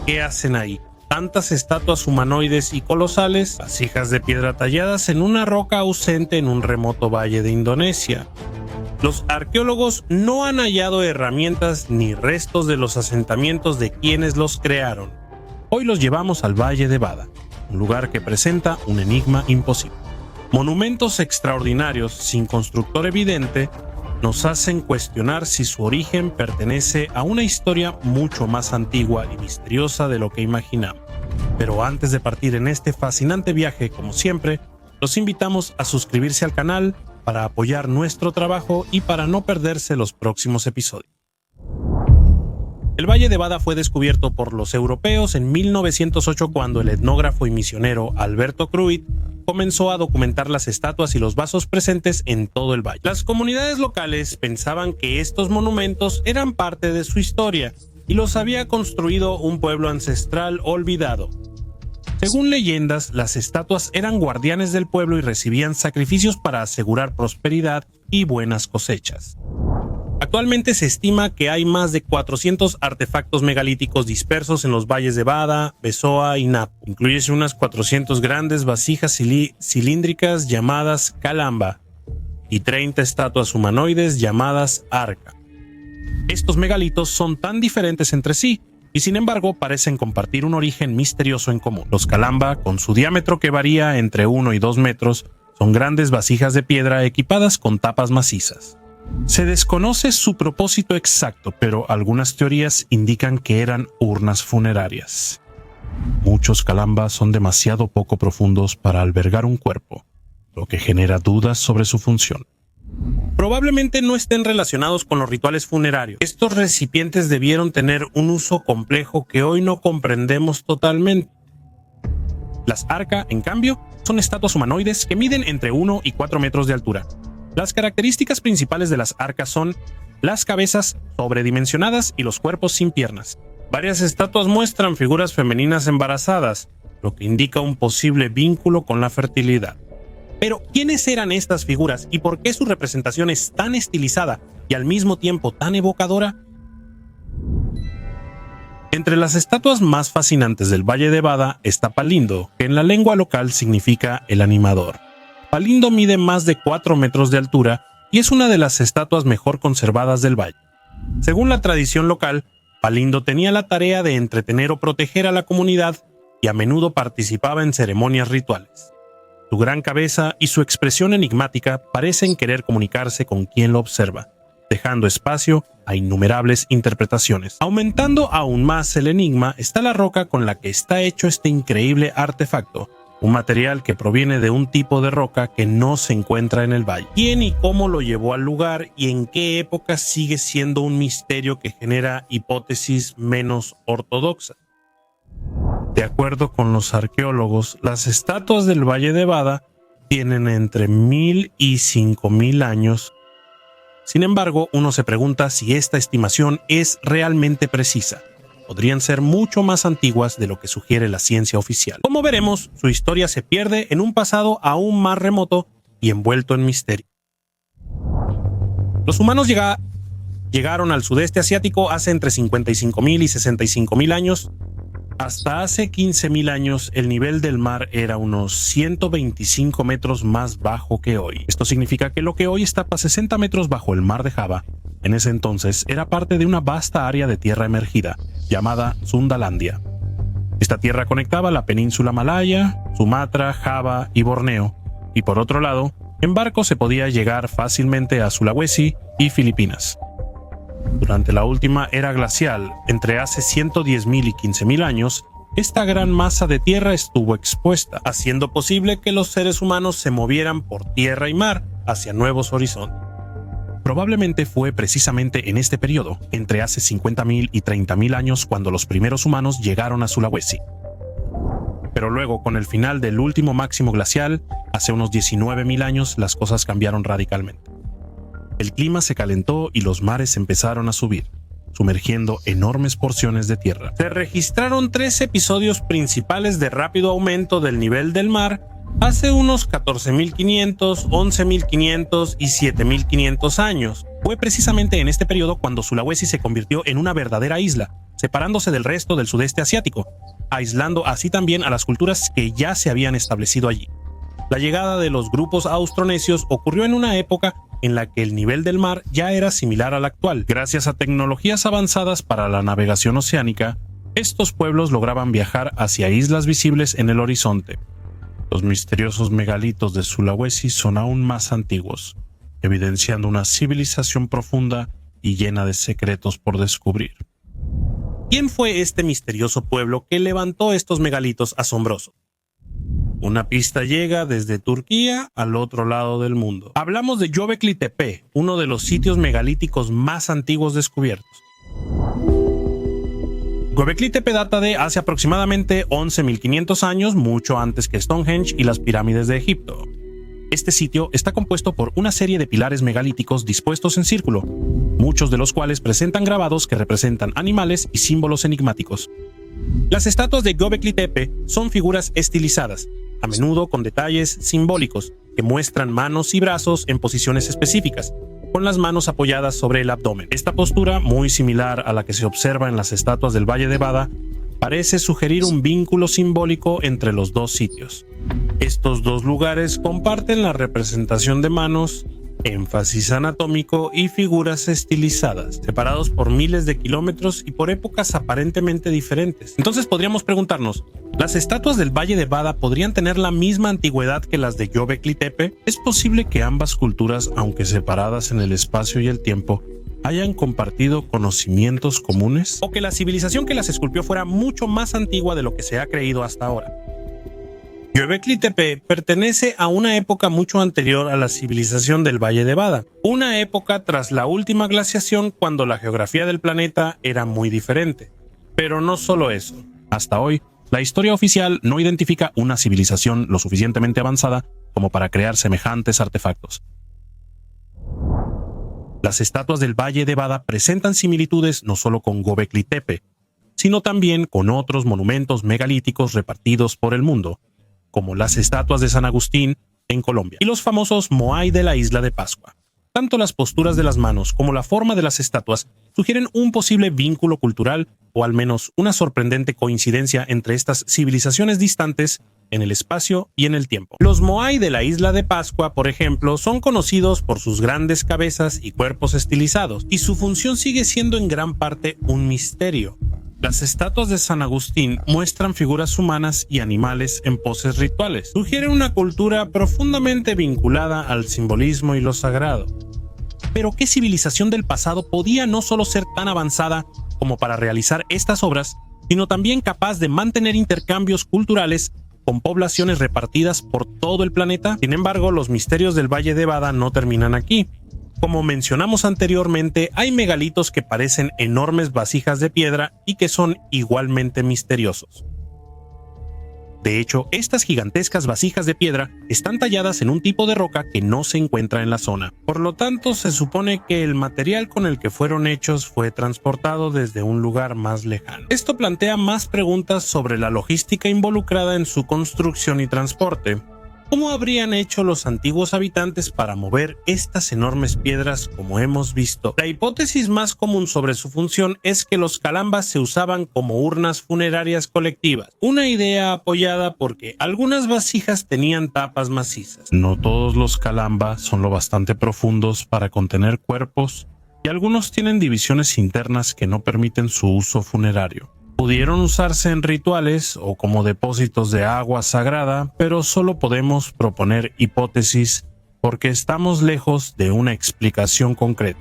¿Qué hacen ahí? Tantas estatuas humanoides y colosales, vasijas de piedra talladas en una roca ausente en un remoto valle de Indonesia. Los arqueólogos no han hallado herramientas ni restos de los asentamientos de quienes los crearon. Hoy los llevamos al Valle de Bada, un lugar que presenta un enigma imposible. Monumentos extraordinarios sin constructor evidente nos hacen cuestionar si su origen pertenece a una historia mucho más antigua y misteriosa de lo que imaginamos. Pero antes de partir en este fascinante viaje, como siempre, los invitamos a suscribirse al canal para apoyar nuestro trabajo y para no perderse los próximos episodios. El Valle de Bada fue descubierto por los europeos en 1908 cuando el etnógrafo y misionero Alberto Cruit comenzó a documentar las estatuas y los vasos presentes en todo el valle. Las comunidades locales pensaban que estos monumentos eran parte de su historia y los había construido un pueblo ancestral olvidado. Según leyendas, las estatuas eran guardianes del pueblo y recibían sacrificios para asegurar prosperidad y buenas cosechas. Actualmente se estima que hay más de 400 artefactos megalíticos dispersos en los valles de Bada, Besoa y Napo. Incluyen unas 400 grandes vasijas cilíndricas llamadas Calamba y 30 estatuas humanoides llamadas Arca. Estos megalitos son tan diferentes entre sí y sin embargo parecen compartir un origen misterioso en común. Los Calamba, con su diámetro que varía entre 1 y 2 metros, son grandes vasijas de piedra equipadas con tapas macizas. Se desconoce su propósito exacto, pero algunas teorías indican que eran urnas funerarias. Muchos Calamba son demasiado poco profundos para albergar un cuerpo, lo que genera dudas sobre su función. Probablemente no estén relacionados con los rituales funerarios. Estos recipientes debieron tener un uso complejo que hoy no comprendemos totalmente. Las Arca, en cambio, son estatuas humanoides que miden entre 1 y 4 metros de altura. Las características principales de las arcas son las cabezas sobredimensionadas y los cuerpos sin piernas. Varias estatuas muestran figuras femeninas embarazadas, lo que indica un posible vínculo con la fertilidad. Pero, ¿quiénes eran estas figuras y por qué su representación es tan estilizada y al mismo tiempo tan evocadora? Entre las estatuas más fascinantes del Valle de Bada está Palindo, que en la lengua local significa el animador. Palindo mide más de 4 metros de altura y es una de las estatuas mejor conservadas del valle. Según la tradición local, Palindo tenía la tarea de entretener o proteger a la comunidad y a menudo participaba en ceremonias rituales. Su gran cabeza y su expresión enigmática parecen querer comunicarse con quien lo observa, dejando espacio a innumerables interpretaciones. Aumentando aún más el enigma está la roca con la que está hecho este increíble artefacto, un material que proviene de un tipo de roca que no se encuentra en el valle. ¿Quién y cómo lo llevó al lugar y en qué época sigue siendo un misterio que genera hipótesis menos ortodoxas? De acuerdo con los arqueólogos, las estatuas del Valle de Bada tienen entre 1000 y 5000 años. Sin embargo, uno se pregunta si esta estimación es realmente precisa. Podrían ser mucho más antiguas de lo que sugiere la ciencia oficial. Como veremos, su historia se pierde en un pasado aún más remoto y envuelto en misterio. Los humanos llegaron al sudeste asiático hace entre 55.000 y 65.000 años. Hasta hace 15.000 años, el nivel del mar era unos 125 metros más bajo que hoy. Esto significa que lo que hoy está a 60 metros bajo el mar de Java, en ese entonces era parte de una vasta área de tierra emergida, llamada Sundalandia. Esta tierra conectaba la península Malaya, Sumatra, Java y Borneo, y por otro lado, en barco se podía llegar fácilmente a Sulawesi y Filipinas. Durante la última era glacial, entre hace 110.000 y 15.000 años, esta gran masa de tierra estuvo expuesta, haciendo posible que los seres humanos se movieran por tierra y mar hacia nuevos horizontes. Probablemente fue precisamente en este periodo, entre hace 50.000 y 30.000 años, cuando los primeros humanos llegaron a Sulawesi. Pero luego, con el final del último máximo glacial, hace unos 19.000 años, las cosas cambiaron radicalmente. El clima se calentó y los mares empezaron a subir, sumergiendo enormes porciones de tierra. Se registraron 3 episodios principales de rápido aumento del nivel del mar Hace unos 14.500, 11.500 y 7.500 años. Fue precisamente en este periodo cuando Sulawesi se convirtió en una verdadera isla, separándose del resto del sudeste asiático, aislando así también a las culturas que ya se habían establecido allí. La llegada de los grupos austronesios ocurrió en una época en la que el nivel del mar ya era similar al actual. Gracias a tecnologías avanzadas para la navegación oceánica, estos pueblos lograban viajar hacia islas visibles en el horizonte. Los misteriosos megalitos de Sulawesi son aún más antiguos, evidenciando una civilización profunda y llena de secretos por descubrir. ¿Quién fue este misterioso pueblo que levantó estos megalitos asombrosos? Una pista llega desde Turquía al otro lado del mundo. Hablamos de Göbekli Tepe, uno de los sitios megalíticos más antiguos descubiertos. Göbekli Tepe data de hace aproximadamente 11.500 años, mucho antes que Stonehenge y las pirámides de Egipto. Este sitio está compuesto por una serie de pilares megalíticos dispuestos en círculo, muchos de los cuales presentan grabados que representan animales y símbolos enigmáticos. Las estatuas de Göbekli Tepe son figuras estilizadas, a menudo con detalles simbólicos que muestran manos y brazos en posiciones específicas, con las manos apoyadas sobre el abdomen. Esta postura, muy similar a la que se observa en las estatuas del Valle de Bada, parece sugerir un vínculo simbólico entre los dos sitios. Estos dos lugares comparten la representación de manos, énfasis anatómico y figuras estilizadas, separados por miles de kilómetros y por épocas aparentemente diferentes. Entonces podríamos preguntarnos, ¿las estatuas del Valle de Bada podrían tener la misma antigüedad que las de Göbekli Tepe? ¿Es posible que ambas culturas, aunque separadas en el espacio y el tiempo, hayan compartido conocimientos comunes? ¿O que la civilización que las esculpió fuera mucho más antigua de lo que se ha creído hasta ahora? Göbekli Tepe pertenece a una época mucho anterior a la civilización del Valle de Bada, una época tras la última glaciación cuando la geografía del planeta era muy diferente. Pero no solo eso. Hasta hoy, la historia oficial no identifica una civilización lo suficientemente avanzada como para crear semejantes artefactos. Las estatuas del Valle de Bada presentan similitudes no solo con Göbekli Tepe, sino también con otros monumentos megalíticos repartidos por el mundo, como las estatuas de San Agustín en Colombia y los famosos Moai de la isla de Pascua. Tanto las posturas de las manos como la forma de las estatuas sugieren un posible vínculo cultural o al menos una sorprendente coincidencia entre estas civilizaciones distantes en el espacio y en el tiempo. Los Moai de la isla de Pascua, por ejemplo, son conocidos por sus grandes cabezas y cuerpos estilizados, y su función sigue siendo en gran parte un misterio. Las estatuas de San Agustín muestran figuras humanas y animales en poses rituales. Sugieren una cultura profundamente vinculada al simbolismo y lo sagrado. Pero ¿qué civilización del pasado podía no solo ser tan avanzada como para realizar estas obras, sino también capaz de mantener intercambios culturales con poblaciones repartidas por todo el planeta? Sin embargo, los misterios del Valle de Bada no terminan aquí. Como mencionamos anteriormente, hay megalitos que parecen enormes vasijas de piedra y que son igualmente misteriosos. De hecho, estas gigantescas vasijas de piedra están talladas en un tipo de roca que no se encuentra en la zona. Por lo tanto, se supone que el material con el que fueron hechos fue transportado desde un lugar más lejano. Esto plantea más preguntas sobre la logística involucrada en su construcción y transporte. ¿Cómo habrían hecho los antiguos habitantes para mover estas enormes piedras como hemos visto? La hipótesis más común sobre su función es que los calambas se usaban como urnas funerarias colectivas, una idea apoyada porque algunas vasijas tenían tapas macizas. No todos los calambas son lo bastante profundos para contener cuerpos y algunos tienen divisiones internas que no permiten su uso funerario. Pudieron usarse en rituales o como depósitos de agua sagrada, pero solo podemos proponer hipótesis porque estamos lejos de una explicación concreta.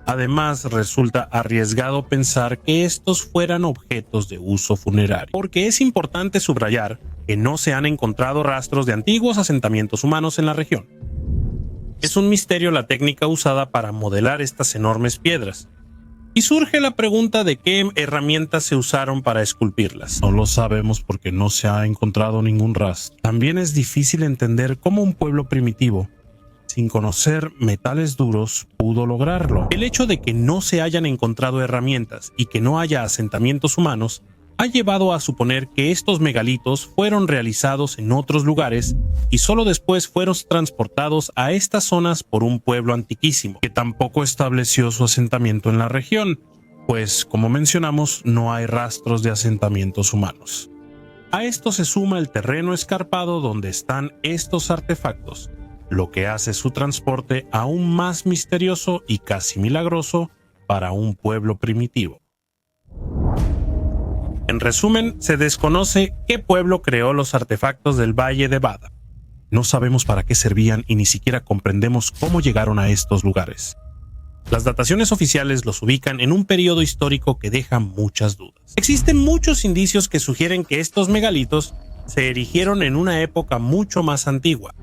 Además, resulta arriesgado pensar que estos fueran objetos de uso funerario, porque es importante subrayar que no se han encontrado rastros de antiguos asentamientos humanos en la región. Es un misterio la técnica usada para modelar estas enormes piedras. Y surge la pregunta de qué herramientas se usaron para esculpirlas. No lo sabemos porque no se ha encontrado ningún rastro. También es difícil entender cómo un pueblo primitivo, sin conocer metales duros, pudo lograrlo. El hecho de que no se hayan encontrado herramientas y que no haya asentamientos humanos ha llevado a suponer que estos megalitos fueron realizados en otros lugares y solo después fueron transportados a estas zonas por un pueblo antiquísimo, que tampoco estableció su asentamiento en la región, pues, como mencionamos, no hay rastros de asentamientos humanos. A esto se suma el terreno escarpado donde están estos artefactos, lo que hace su transporte aún más misterioso y casi milagroso para un pueblo primitivo. En resumen, se desconoce qué pueblo creó los artefactos del Valle de Bada. No sabemos para qué servían y ni siquiera comprendemos cómo llegaron a estos lugares. Las dataciones oficiales los ubican en un periodo histórico que deja muchas dudas. Existen muchos indicios que sugieren que estos megalitos se erigieron en una época mucho más antigua.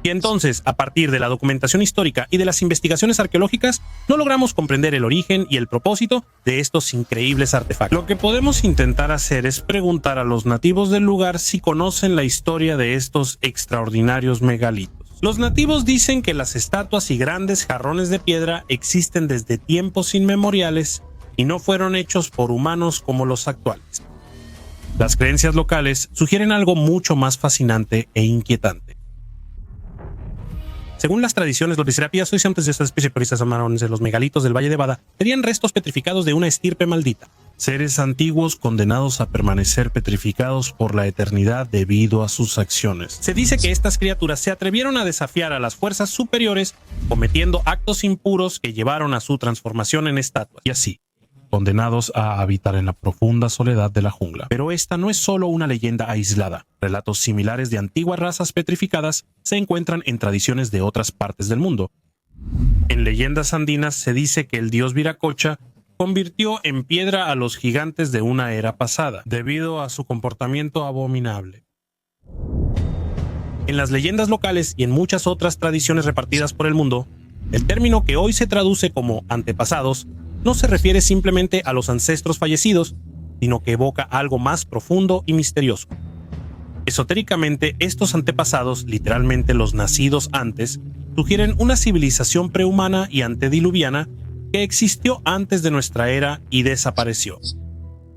Y entonces, a partir de la documentación histórica y de las investigaciones arqueológicas, no logramos comprender el origen y el propósito de estos increíbles artefactos. Lo que podemos intentar hacer es preguntar a los nativos del lugar si conocen la historia de estos extraordinarios megalitos. Los nativos dicen que las estatuas y grandes jarrones de piedra existen desde tiempos inmemoriales y no fueron hechos por humanos como los actuales. Las creencias locales sugieren algo mucho más fascinante e inquietante. Según las tradiciones, los Viscerapias, antes de esta especie de los megalitos del Valle de Bada, serían restos petrificados de una estirpe maldita. Seres antiguos condenados a permanecer petrificados por la eternidad debido a sus acciones. Se dice que estas criaturas se atrevieron a desafiar a las fuerzas superiores, cometiendo actos impuros que llevaron a su transformación en estatuas, y así, condenados a habitar en la profunda soledad de la jungla. Pero esta no es solo una leyenda aislada. Relatos similares de antiguas razas petrificadas se encuentran en tradiciones de otras partes del mundo. En leyendas andinas se dice que el dios Viracocha convirtió en piedra a los gigantes de una era pasada, debido a su comportamiento abominable. En las leyendas locales y en muchas otras tradiciones repartidas por el mundo, el término que hoy se traduce como antepasados no se refiere simplemente a los ancestros fallecidos, sino que evoca algo más profundo y misterioso. Esotéricamente, estos antepasados, literalmente los nacidos antes, sugieren una civilización prehumana y antediluviana que existió antes de nuestra era y desapareció.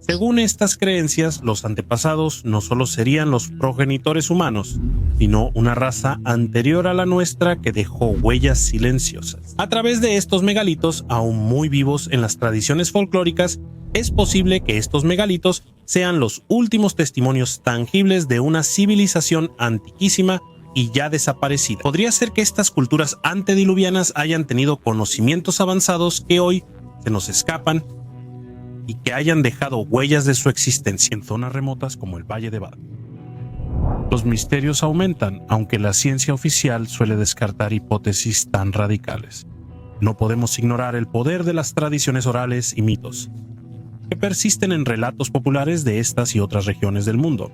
Según estas creencias, los antepasados no solo serían los progenitores humanos, sino una raza anterior a la nuestra que dejó huellas silenciosas. A través de estos megalitos, aún muy vivos en las tradiciones folclóricas, es posible que estos megalitos sean los últimos testimonios tangibles de una civilización antiquísima y ya desaparecida. Podría ser que estas culturas antediluvianas hayan tenido conocimientos avanzados que hoy se nos escapan y que hayan dejado huellas de su existencia en zonas remotas como el Valle de Bada. Los misterios aumentan, aunque la ciencia oficial suele descartar hipótesis tan radicales. No podemos ignorar el poder de las tradiciones orales y mitos, que persisten en relatos populares de estas y otras regiones del mundo.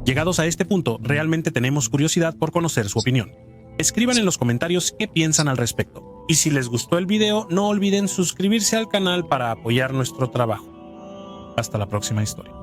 Llegados a este punto, realmente tenemos curiosidad por conocer su opinión. Escriban en los comentarios qué piensan al respecto. Y si les gustó el video, no olviden suscribirse al canal para apoyar nuestro trabajo. Hasta la próxima historia.